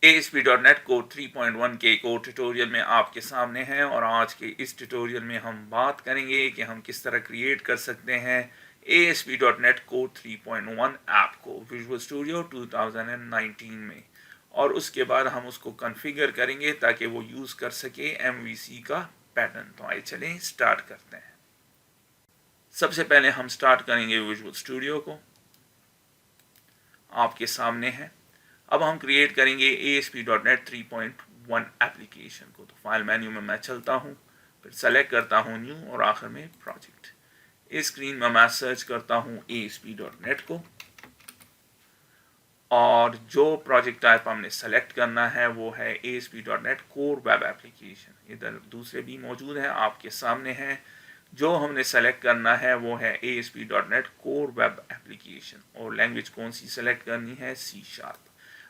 ASP.NET Core 3.1 के core tutorial में आपके सामने हैं और आज के इस ट्यूटोरियल में हम बात करेंगे कि हम किस तरह क्रिएट कर सकते हैं ASP.NET Core 3.1 ऐप को विजुअल स्टूडियो 2019 में, और उसके बाद हम उसको कॉन्फ़िगर करेंगे ताकि वो यूज़ कर सके MVC का पैटर्न। तो आइए चलें स्टार्ट करते हैं। सबसे पहले हम स्टार्ट करेंगे विजुअल स्टूडियो को, आपके सामने है। अब हम क्रिएट करेंगे ASP.NET 3.1 एप्लीकेशन को। तो फाइल मेन्यू में मैं चलता हूँ, फिर सेलेक्ट करता हूँ न्यू और आखिर में प्रोजेक्ट। इस स्क्रीन में मैं सर्च करता हूँ ASP.NET को, और जो प्रोजेक्ट टाइप हमने सेलेक्ट करना है वो है ASP.NET कोर वेब एप्लीकेशन। इधर दूसरे भी मौजूद हैं, आपके सामने हैं। जो हमने सेलेक्ट करना है वो है ASP.NET कोर वेब एप्लीकेशन, और लैंग्वेज कौन सी सेलेक्ट करनी है, C#।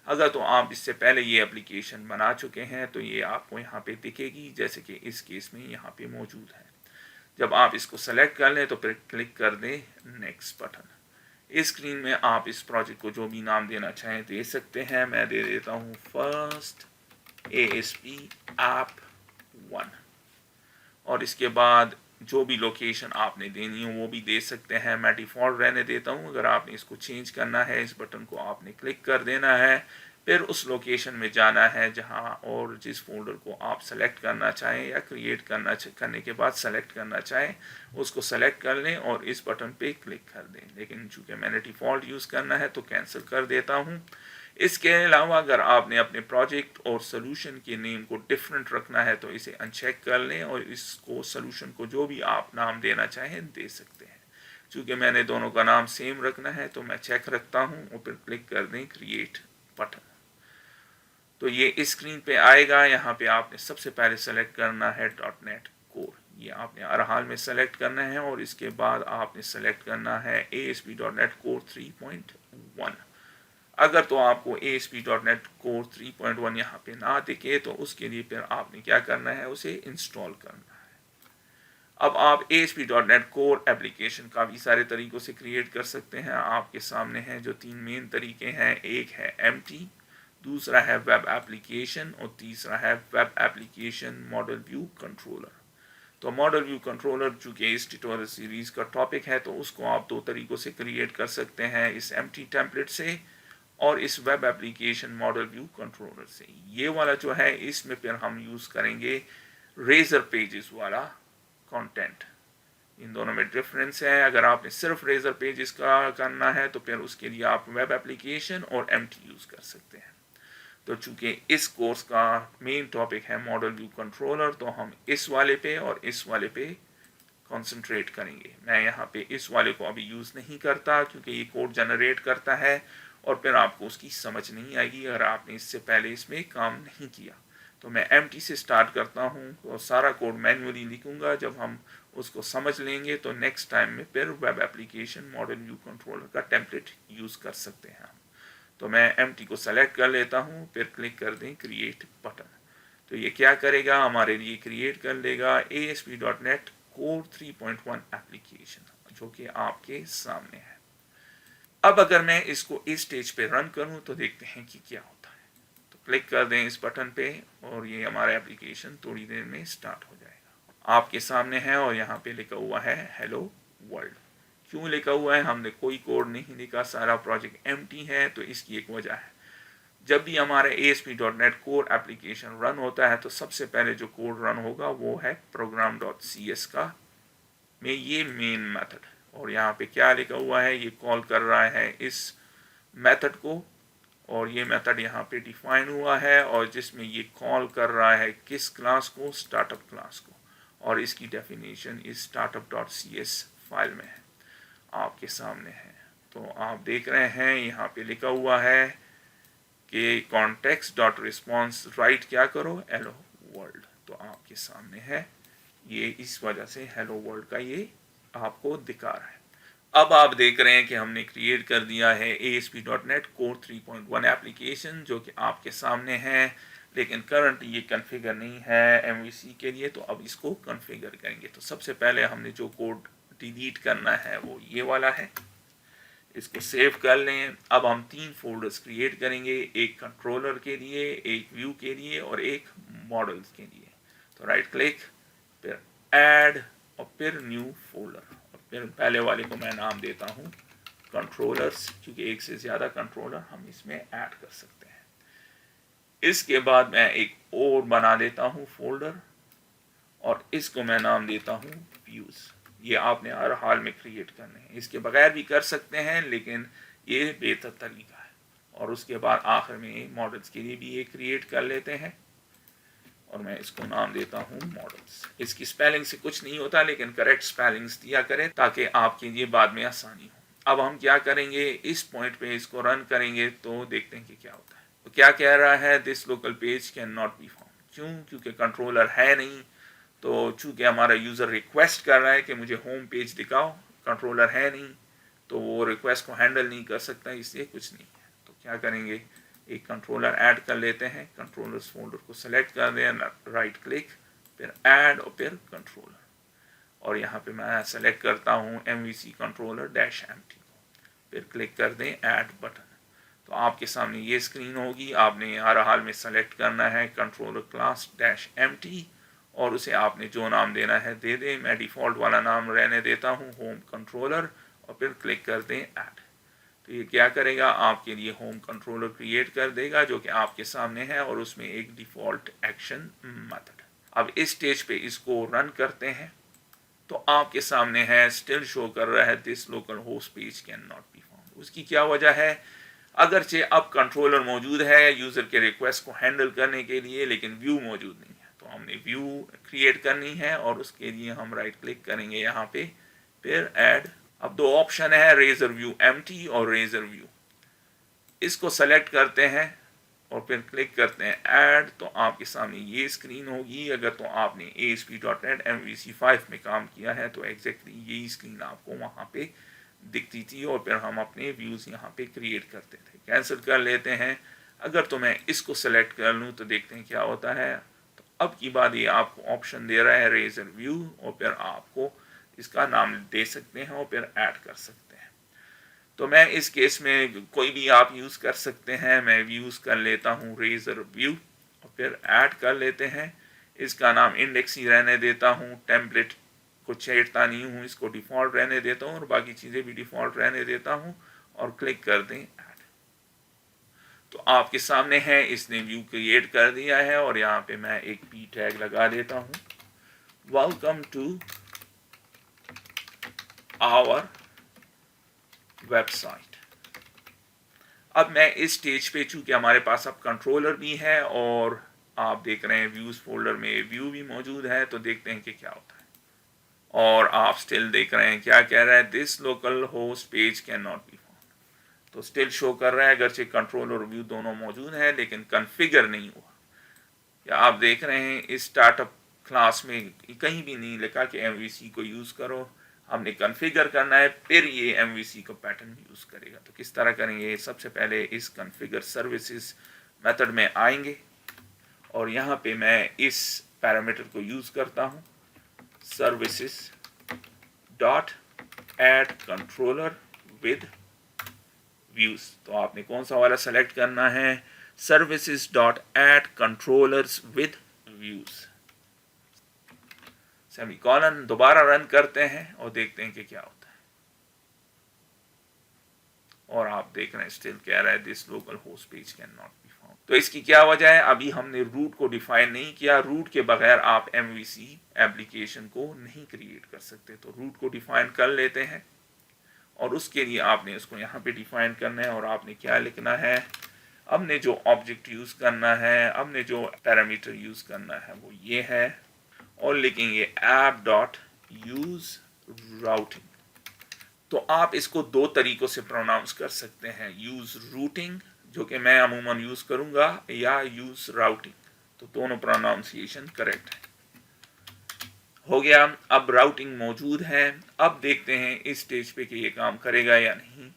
अगर तो आप इससे पहले ये एप्लीकेशन बना चुके हैं तो ये आपको यहाँ पे दिखेगी, जैसे कि इस केस में यहाँ पे मौजूद है। जब आप इसको सेलेक्ट कर लें तो फिर क्लिक कर दें नेक्स्ट बटन। इस स्क्रीन में आप इस प्रोजेक्ट को जो भी नाम देना चाहें दे सकते हैं। मैं दे देता हूँ फर्स्ट ASP ऐप 1, और इसके बाद जो भी लोकेशन आपने देनी हो वो भी दे सकते हैं। मैं डिफ़ॉल्ट रहने देता हूँ। अगर आपने इसको चेंज करना है, इस बटन को आपने क्लिक कर देना है, फिर उस लोकेशन में जाना है जहाँ और जिस फोल्डर को आप सेलेक्ट करना चाहें या क्रिएट करने के बाद सेलेक्ट करना चाहें उसको सेलेक्ट कर लें और इस बटन पे क्लिक कर दें। लेकिन चूँकि मैंने डिफ़ॉल्ट यूज़ करना है तो कैंसिल कर देता हूँ। इसके अलावा अगर आपने अपने प्रोजेक्ट और सोल्यूशन के नेम को डिफरेंट रखना है तो इसे अनचेक कर लें और इसको सोल्यूशन को जो भी आप नाम देना चाहें दे सकते हैं। चूँकि मैंने दोनों का नाम सेम रखना है तो मैं चेक रखता हूँ और फिर क्लिक कर दें क्रिएट बटन। तो ये इस स्क्रीन पे आएगा। यहाँ पे आपने सबसे पहले सेलेक्ट करना है .NET कोर, ये आपने हर हाल में सेलेक्ट करना है, और इसके बाद आपने सेलेक्ट करना है ASP.NET Core 3.1। अगर तो आपको ASP.NET Core 3.1 यहाँ पे ना दिखे तो उसके लिए फिर आपने क्या करना है, उसे इंस्टॉल करना है। अब आप ASP.NET Core एप्लीकेशन काफ़ी सारे तरीक़ों से क्रिएट कर सकते हैं। आपके सामने हैं जो 3 मेन तरीके हैं, एक है एम्प्टी, दूसरा है वेब एप्लीकेशन और तीसरा है web application model view controller. तो मॉडल व्यू कंट्रोलर चूँकि इस ट्यूटोरियल सीरीज़ का टॉपिक है तो उसको आप 2 तरीक़ों से क्रिएट कर सकते हैं, इस एम्प्टी टेम्पलेट से और इस web application model view controller से। ये वाला जो है इसमें फिर हम यूज़ करेंगे रेजर पेजेस वाला कंटेंट। इन दोनों में डिफरेंस है। अगर आपने सिर्फ रेजर पेजेस का करना है तो फिर उसके लिए आप वेब एप्लीकेशन और एम्प्टी यूज़ कर सकते हैं। तो चूँकि इस कोर्स का मेन टॉपिक है मॉडल व्यू कंट्रोलर तो हम इस वाले पे और इस वाले पे कंसंट्रेट करेंगे। मैं यहाँ पे इस वाले को अभी यूज़ नहीं करता क्योंकि ये कोड जनरेट करता है और फिर आपको उसकी समझ नहीं आएगी अगर आपने इससे पहले इसमें काम नहीं किया। तो मैं एम्प्टी से स्टार्ट करता हूँ और सारा कोड मैन्युअली लिखूँगा। जब हम उसको समझ लेंगे तो नेक्स्ट टाइम में फिर web application model view controller का टेम्पलेट यूज़ कर सकते हैं हम। तो मैं एम्प्टी को सेलेक्ट कर लेता हूँ, फिर क्लिक कर दें क्रिएट बटन। तो ये क्या करेगा, हमारे लिए क्रिएट कर लेगा ASP.NET Core 3.1 एप्लीकेशन जो कि आपके सामने है। अब अगर मैं इसको इस स्टेज पे रन करूं तो देखते हैं कि क्या होता है। तो क्लिक कर दें इस बटन पे और ये हमारा एप्लीकेशन थोड़ी देर में स्टार्ट हो जाएगा। आपके सामने है और यहाँ पे लिखा हुआ है हेलो वर्ल्ड। क्यों लिखा हुआ है, हमने कोई कोड नहीं लिखा, सारा प्रोजेक्ट एम्प्टी है, तो इसकी एक वजह है। जब भी हमारा ASP.NET कोर एप्लीकेशन रन होता है तो सबसे पहले जो कोड रन होगा वो है program.cs का में ये मेन मेथड, और यहाँ पे क्या लिखा हुआ है, ये कॉल कर रहा है इस मेथड को, और ये मेथड यहाँ पे डिफाइन हुआ है और जिसमें ये कॉल कर रहा है किस क्लास को, स्टार्टअप क्लास को, और इसकी डेफिनेशन इस startup.cs फाइल में है, आपके सामने है। तो आप देख रहे हैं यहाँ पे लिखा हुआ है कि context.response राइट क्या करो, हेलो वर्ल्ड। तो आपके सामने है, ये इस वजह से हेलो वर्ल्ड का ये आपको दिखा रहा है। अब आप देख रहे हैं कि हमने क्रिएट कर दिया है ASP.NET Core 3.1 एप्लीकेशन जो कि आपके सामने है, लेकिन करंट ये कॉन्फ़िगर नहीं है MVC के लिए। तो अब इसको कॉन्फ़िगर करेंगे। तो सबसे पहले हमने जो कोड डिलीट करना है वो ये वाला है। इसको सेव कर लें। अब हम 3 फोल्डर्स क्रिएट करेंगे, एक कंट्रोलर के लिए, एक व्यू के लिए और एक मॉडल्स के लिए। तो राइट क्लिक, फिर ऐड और फिर न्यू फोल्डर, और फिर पहले वाले को मैं नाम देता हूँ कंट्रोलर्स, क्योंकि एक से ज़्यादा कंट्रोलर हम इसमें ऐड कर सकते हैं। इसके बाद मैं एक और बना देता हूँ फोल्डर और इसको मैं नाम देता हूँ व्यूज़। ये आपने हर हाल में क्रिएट करने हैं, इसके बगैर भी कर सकते हैं लेकिन ये बेहतर तरीका है। और उसके बाद आखिर में मॉडल्स के लिए भी ये क्रिएट कर लेते हैं और मैं इसको नाम देता हूँ मॉडल्स। इसकी स्पेलिंग से कुछ नहीं होता, लेकिन करेक्ट स्पेलिंग्स दिया करें ताकि आपके लिए बाद में आसानी हो। अब हम क्या करेंगे, इस पॉइंट पे इसको रन करेंगे तो देखते हैं कि क्या होता है। तो क्या कह रहा है, this local page can not be found. क्यों? क्योंकि कंट्रोलर है नहीं। तो चूंकि हमारा यूज़र रिक्वेस्ट कर रहा है कि मुझे होम पेज दिखाओ, कंट्रोलर है नहीं, तो वो रिक्वेस्ट को हैंडल नहीं कर सकता, इसलिए कुछ नहीं है। तो क्या करेंगे, एक कंट्रोलर ऐड कर लेते हैं। कंट्रोलर्स फोल्डर को सेलेक्ट कर दें, राइट क्लिक, फिर ऐड और फिर कंट्रोलर, और यहाँ पे मैं सेलेक्ट करता हूँ MVC कंट्रोलर -empty को, फिर क्लिक कर दें ऐड बटन। तो आपके सामने ये स्क्रीन होगी। आपने हर हाल में सेलेक्ट करना है कंट्रोलर क्लास -empty और उसे आपने जो नाम देना है दे दें। मैं डिफ़ॉल्ट वाला नाम रहने देता हूँ होम कंट्रोलर, और फिर क्लिक कर दें ऐड। तो ये क्या करेगा, आपके लिए होम कंट्रोलर क्रिएट कर देगा जो कि आपके सामने है, और उसमें एक डिफ़ॉल्ट एक्शन मेथड। अब इस स्टेज पे इसको रन करते हैं तो आपके सामने है स्टिल शो कर रहा है this local host page can not be found. उसकी क्या वजह है, अगरचे अब कंट्रोलर मौजूद है यूज़र के रिक्वेस्ट को हैंडल करने के लिए, लेकिन व्यू मौजूद नहीं है। तो हमने व्यू क्रिएट करनी है और उसके लिए हम राइट क्लिक करेंगे यहाँ पे, फिर ऐड। अब दो ऑप्शन है, रेजर व्यू एम्प्टी और रेजर व्यू। इसको सेलेक्ट करते हैं और फिर क्लिक करते हैं ऐड। तो आपके सामने ये स्क्रीन होगी। अगर तो आपने ASP.NET MVC5 में काम किया है तो एग्जैक्टली यही स्क्रीन आपको वहाँ पे दिखती थी, और फिर हम अपने व्यूज़ यहाँ पे क्रिएट करते थे। कैंसिल कर लेते हैं। अगर तो मैं इसको सेलेक्ट कर लूँ तो देखते हैं क्या होता है। तो अब की बात ये आपको ऑप्शन दे रहा है रेजर व्यू, और फिर आपको इसका नाम दे सकते हैं और फिर ऐड कर सकते हैं। तो मैं इस केस में कोई भी आप यूज़ कर सकते हैं। मैं यूज़ कर लेता हूँ रेजर व्यू और फिर ऐड कर लेते हैं। इसका नाम इंडेक्स ही रहने देता हूँ, टेम्पलेट को छेड़ता नहीं हूँ, इसको डिफ़ॉल्ट रहने देता हूँ और बाकी चीज़ें भी डिफ़ॉल्ट रहने देता हूँ, और क्लिक कर दें ऐड। तो आपके सामने है, इसने व्यू क्रिएट कर दिया है, और यहाँ पे मैं एक p टैग लगा देता हूँ, वेलकम टू आवर वेबसाइट। अब मैं इस स्टेज पे, चूंकि हमारे पास अब कंट्रोलर भी है और आप देख रहे हैं व्यूज़ फोल्डर में व्यू भी मौजूद है, तो देखते हैं कि क्या होता है। और आप स्टिल देख रहे हैं क्या कह रहा है, this local host page can not be found. तो स्टिल शो कर रहा है, अगरचे कंट्रोल और व्यू दोनों मौजूद है लेकिन कन्फिगर नहीं हुआ। या आप देख रहे हैं इस स्टार्टअप क्लास में कहीं भी नहीं लिखा कि MVC को यूज़ करो, हमने कॉन्फ़िगर करना है, फिर ये MVC का पैटर्न यूज़ करेगा। तो किस तरह करेंगे, सबसे पहले इस कॉन्फ़िगर सर्विसेज मेथड में आएंगे और यहाँ पे मैं इस पैरामीटर को यूज़ करता हूँ, services dot add controller with views. तो आपने कौन सा वाला सेलेक्ट करना है, services dot add controllers with views, semicolon. दोबारा रन करते हैं और देखते हैं कि क्या होता है। और आप देख रहे हैं स्टिल कह रहा है this local host page can not be found. तो इसकी क्या वजह है, अभी हमने रूट को डिफाइन नहीं किया। रूट के बगैर आप MVC एप्लीकेशन को नहीं क्रिएट कर सकते। तो रूट को डिफाइन कर लेते हैं और उसके लिए आपने इसको यहाँ पे डिफाइन करना है। और आपने क्या लिखना है, हमने जो ऑब्जेक्ट यूज़ करना है, हमने जो पैरामीटर यूज़ करना है वो ये है, और लिखेंगे ऐप डॉट यूज राउटिंग। तो आप इसको दो तरीकों से प्रोनाउंस कर सकते हैं, यूज रूटिंग जो कि मैं अमूमन यूज करूंगा, या यूज राउटिंग। तो दोनों प्रोनाउंसिएशन करेक्ट है। हो गया। अब राउटिंग मौजूद है। अब देखते हैं इस स्टेज पे कि ये काम करेगा या नहीं।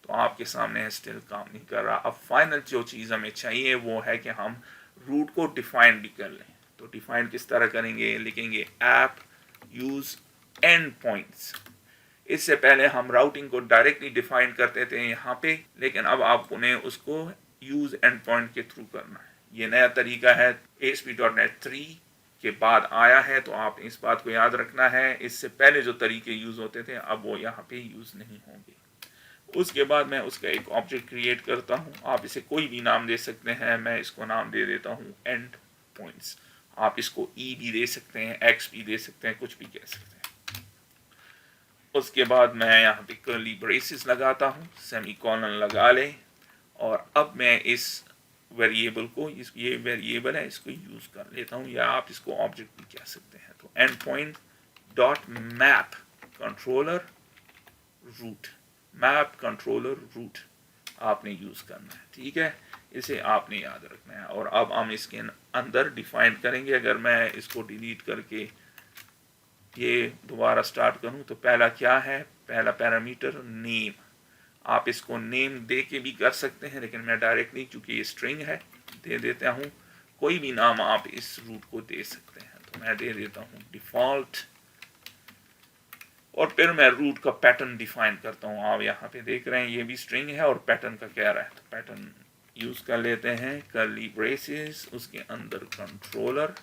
तो आपके सामने है स्टिल काम नहीं कर रहा। अब फाइनल जो चीज़ हमें चाहिए वो है कि हम रूट को डिफाइन भी कर लें। तो डिफाइन किस तरह करेंगे, लिखेंगे ऐप यूज एंड पॉइंट्स। इससे पहले हम राउटिंग को डायरेक्टली डिफाइन करते थे यहाँ पे, लेकिन अब आपने उसको यूज एंड पॉइंट के थ्रू करना है। ये नया तरीका है ASP.NET 3 के बाद आया है, तो आप इस बात को याद रखना है। इससे पहले जो तरीके यूज होते थे अब वो यहाँ पे यूज नहीं होंगे। उसके बाद मैं उसका एक ऑब्जेक्ट क्रिएट करता हूँ। आप इसे कोई भी नाम दे सकते हैं, मैं इसको नाम दे देता हूँ एंड पॉइंट्स। आप इसको E भी दे सकते हैं, X भी दे सकते हैं, कुछ भी कह सकते हैं। उसके बाद मैं यहाँ पे कर्ली ब्रेसेस लगाता हूँ, सेमीकोलन लगा ले, और अब मैं इस वेरिएबल को, ये वेरिएबल है, इसको यूज कर लेता हूँ, या आप इसको ऑब्जेक्ट भी कह सकते हैं। तो end point dot map controller route, map controller route आपने यूज करना है, ठीक है। इसे आपने याद रखना है। और अब हम इसके अंदर डिफाइन करेंगे। अगर मैं इसको डिलीट करके ये दोबारा स्टार्ट करूं तो पहला क्या है, पहला पैरामीटर नेम। आप इसको नेम दे के भी कर सकते हैं, लेकिन मैं डायरेक्टली, चूंकि ये स्ट्रिंग है, दे देता हूं। कोई भी नाम आप इस रूट को दे सकते हैं, तो मैं दे देता हूं डिफॉल्ट। और फिर मैं रूट का पैटर्न डिफाइन करता हूं। आप यहाँ पे देख रहे हैं ये भी स्ट्रिंग है और पैटर्न का कह रहा है, तो पैटर्न यूज कर लेते हैं, कर्ली ब्रेसेस, उसके अंदर कंट्रोलर।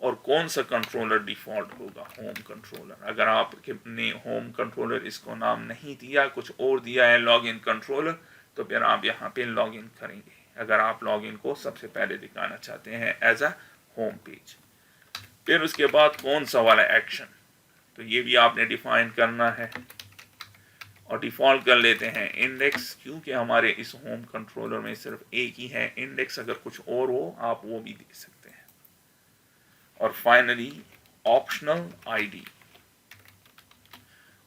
और कौन सा कंट्रोलर डिफॉल्ट होगा, होम कंट्रोलर। अगर आपने होम कंट्रोलर इसको नाम नहीं दिया, कुछ और दिया है लॉगिन कंट्रोलर, तो फिर आप यहाँ पे लॉगिन करेंगे, अगर आप लॉगिन को सबसे पहले दिखाना चाहते हैं एज अ होम पेज। फिर उसके बाद कौन सा वाला एक्शन, तो ये भी आपने डिफाइन करना है। और डिफॉल्ट कर लेते हैं इंडेक्स, क्योंकि हमारे इस होम कंट्रोलर में सिर्फ एक ही है इंडेक्स। अगर कुछ और हो आप वो भी दे सकते हैं। और फाइनली ऑप्शनल आईडी।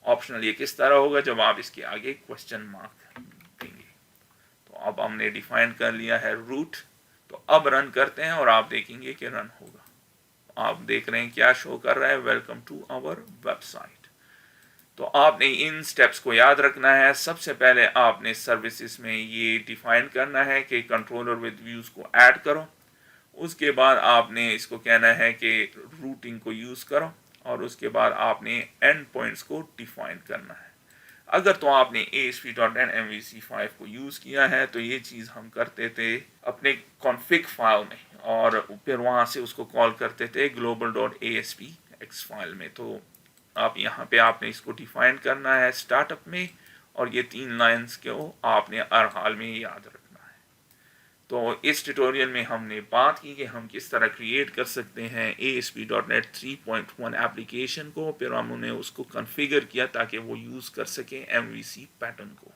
ऑप्शनल ये किस तरह होगा, जब आप इसके आगे क्वेश्चन मार्क देंगे। तो अब हमने डिफाइन कर लिया है रूट। तो अब रन करते हैं और आप देखेंगे कि रन होगा। आप देख रहे हैं क्या शो कर रहा है, वेलकम टू आवर वेबसाइट। तो आपने इन स्टेप्स को याद रखना है। सबसे पहले आपने सर्विसेज में ये डिफाइन करना है कि कंट्रोलर विद व्यूज को ऐड करो। उसके बाद आपने इसको कहना है कि रूटिंग को यूज करो, और उसके बाद आपने एंड पॉइंट्स को डिफाइन करना है। अगर तो आपने ASP.NET MVC5 को यूज किया है तो ये चीज हम करते थे अपने कॉन्फ़िग फाइल में, और फिर वहां से उसको कॉल करते थे global.aspx फाइल में। तो आप यहाँ पे आपने इसको डिफाइन करना है स्टार्टअप में, और ये 3 लाइंस को आपने हर हाल में याद रखना है। तो इस ट्यूटोरियल में हमने बात की कि हम किस तरह क्रिएट कर सकते हैं ASP.NET 3.1 एप्लीकेशन को, फिर हमने उसको कॉन्फ़िगर किया ताकि वो यूज़ कर सकें MVC पैटर्न को।